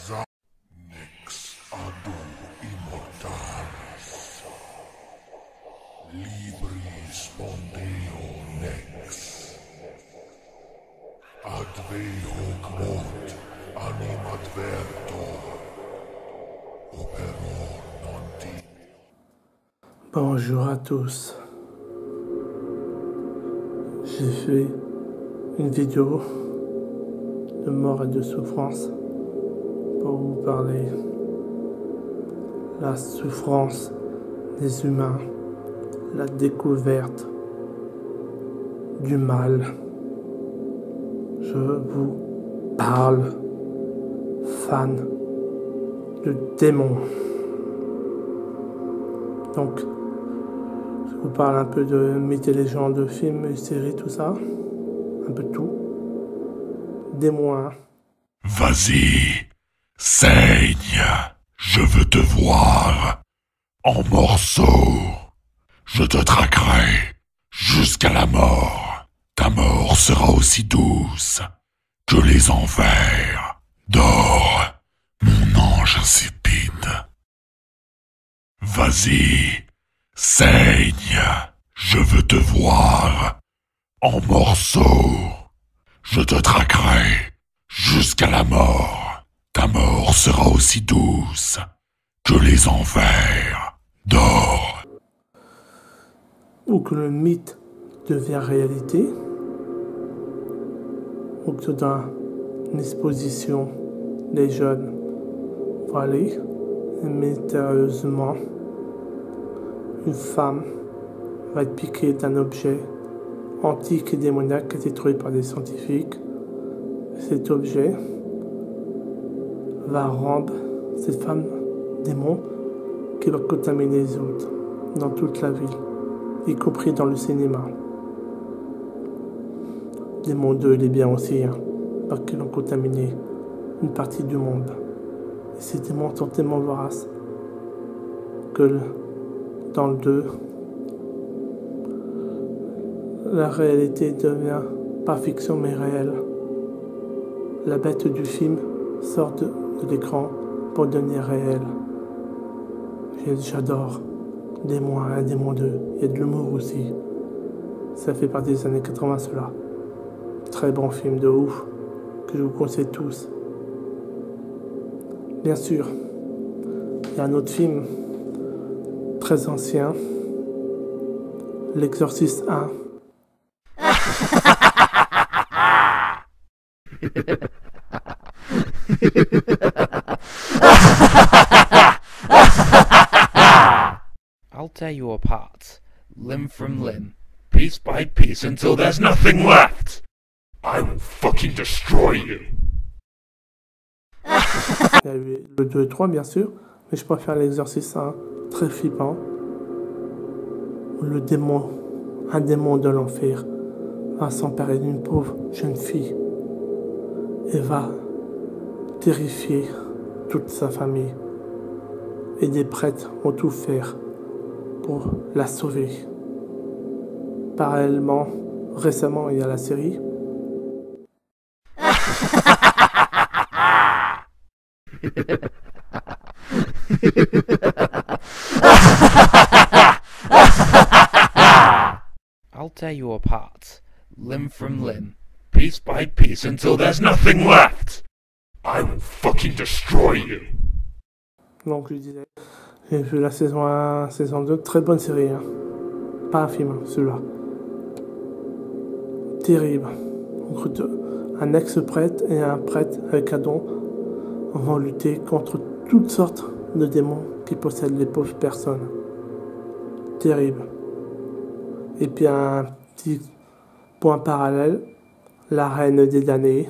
Nex adu immortalis. Libri spondeo nex. Advei hoc mort animadvertor. Operor non di. Bonjour à tous. J'ai fait une vidéo de mort et de souffrance pour vous parler la souffrance des humains, la découverte du mal. Je vous parle, fan de démons. Donc, je vous parle un peu de mythes et légendes, de films et séries, tout ça. Un peu de tout. Démons, hein. Vas-y, saigne, je veux te voir en morceaux. Je te traquerai jusqu'à la mort. Ta mort sera aussi douce que les enfers. Dors, mon ange insipide. Vas-y, saigne, je veux te voir en morceaux. Je te traquerai jusqu'à la mort. Ta mort sera aussi douce que les enfers. Dors. Ou que le mythe devient réalité, ou que dans une exposition, les jeunes vont aller et mystérieusement, une femme va être piquée d'un objet antique et démoniaque qui a été trouvé par des scientifiques. Cet objet va rendre cette femme démon qui va contaminer les autres dans toute la ville, y compris dans le cinéma. Démon 2, il est bien aussi, hein, parce qu'ils ont contaminé une partie du monde. Et ces démons sont tellement voraces que dans le 2, la réalité devient pas fiction mais réelle. La bête du film sort de l'écran pour devenir réelle. J'adore Démon 1 et Démon 2. Il y a de l'humour aussi. Ça fait partie des années 80 cela. Très bon film de ouf que je vous conseille tous. Bien sûr, il y a un autre film très ancien, L'Exorciste 1. I'll tear you apart, limb from limb, piece by piece, until there's nothing left. I will fucking destroy you. Il y a eu le 2 et 3 bien sûr, mais je préfère l'Exorciste 1, très flippant. Le démon, un démon de l'enfer, va s'emparer d'une pauvre jeune fille et va terrifier toute sa famille. Et des prêtres vont tout faire pour la sauver. Parallèlement, récemment, il y a la série. I'll tear you apart, limb from limb, piece by piece, until there's nothing left. I will fucking destroy you. Donc je disais, j'ai vu la saison 1, saison 2, très bonne série. Hein. Pas un film, celui-là. Terrible. Un ex-prêtre et un prêtre avec un don vont lutter contre toutes sortes de démons qui possèdent les pauvres personnes. Terrible. Et puis un petit point parallèle, la reine des damnés.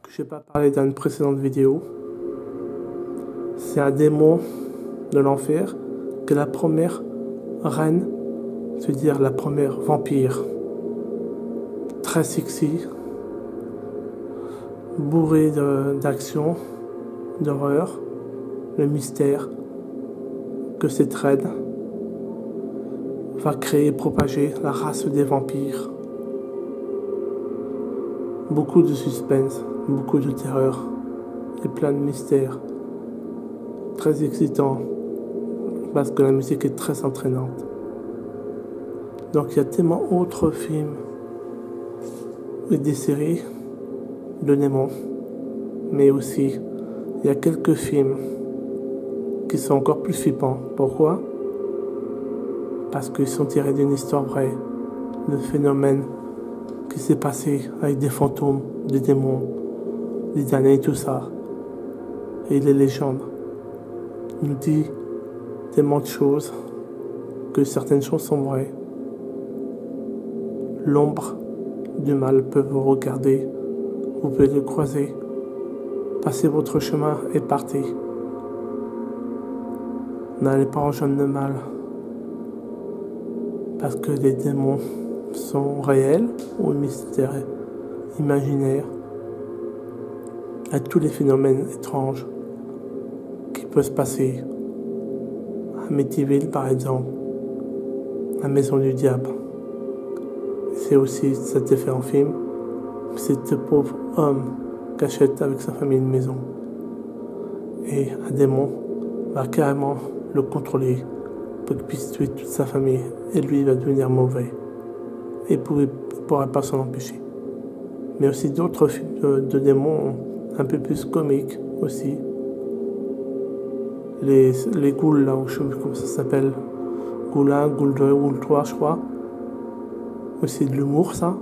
que je n'ai pas parlé dans une précédente vidéo. C'est un démon de l'enfer que la première reine, c'est-à-dire la première vampire, très sexy, bourré d'action, d'horreur, le mystère que cette reine va créer et propager la race des vampires. Beaucoup de suspense, beaucoup de terreur et plein de mystères. Très excitant parce que la musique est très entraînante. Donc il y a tellement d'autres films et des séries de démons, mais aussi il y a quelques films qui sont encore plus flippants. Pourquoi? Parce qu'ils sont tirés d'une histoire vraie, de phénomènes qui s'est passé avec des fantômes, des démons, des années et tout ça. Et les légendes nous disent tellement de choses que certaines choses sont vraies. L'ombre du mal peut vous regarder, vous pouvez le croiser, passez votre chemin et partez. N'allez pas rejoindre le mal, parce que les démons sont réels ou mystérieux, imaginaires, à tous les phénomènes étranges qui peuvent se passer. À Amityville, par exemple, la maison du diable. C'est aussi, ça a été fait en film, c'est ce pauvre homme qui achète avec sa famille une maison. Et un démon va carrément le contrôler pour qu'il puisse tuer toute sa famille. Et lui, il va devenir mauvais. Et il ne pourra pas s'en empêcher. Mais aussi d'autres films de démons un peu plus comiques aussi. Les ghouls, là, je ne sais plus comment ça s'appelle. Ghoul 1, Ghoul 2, Ghoul 3, je crois. Aussi de l'humour, ça.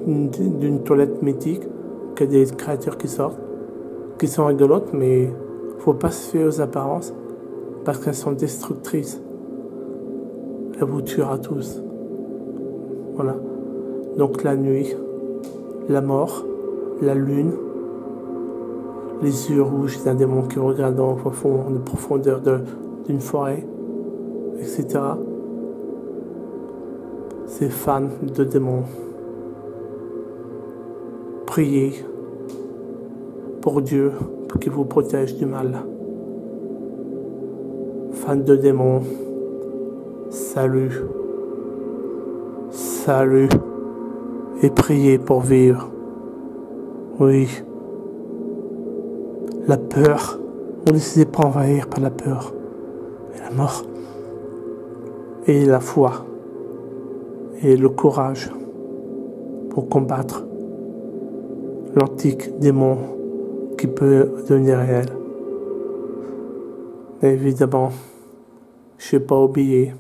D'une toilette mythique, qu'il y a des créatures qui sortent, qui sont rigolotes, mais faut pas se fier aux apparences, parce qu'elles sont destructrices. Elles vous tuera tous. Voilà. Donc la nuit, la mort, la lune, les yeux rouges d'un démon qui regarde en fond, de profondeur d'une forêt, etc. C'est fan de démons. Priez pour Dieu, pour qu'il vous protège du mal. Fan de démons, salut. Salut. Et priez pour vivre. Oui. La peur, ne laissez pas envahir par la peur. Et la mort. Et la foi. Et le courage pour combattre l'antique démon qui peut devenir réel. Mais évidemment, je n'ai pas oublié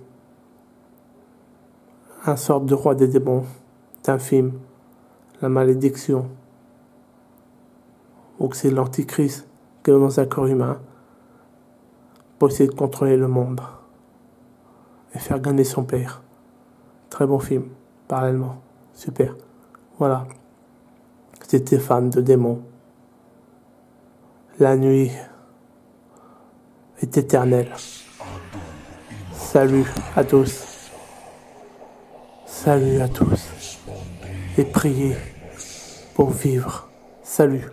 un sort de roi des démons d'un film, La Malédiction, où c'est l'antichrist qui est dans un corps humain pour essayer de contrôler le monde et faire gagner son père. Très bon film, parallèlement. Super. Voilà. J'étais fan de démons. La nuit est éternelle. Salut à tous. Salut à tous. Et priez pour vivre. Salut.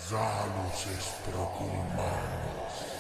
Salus est procul manus.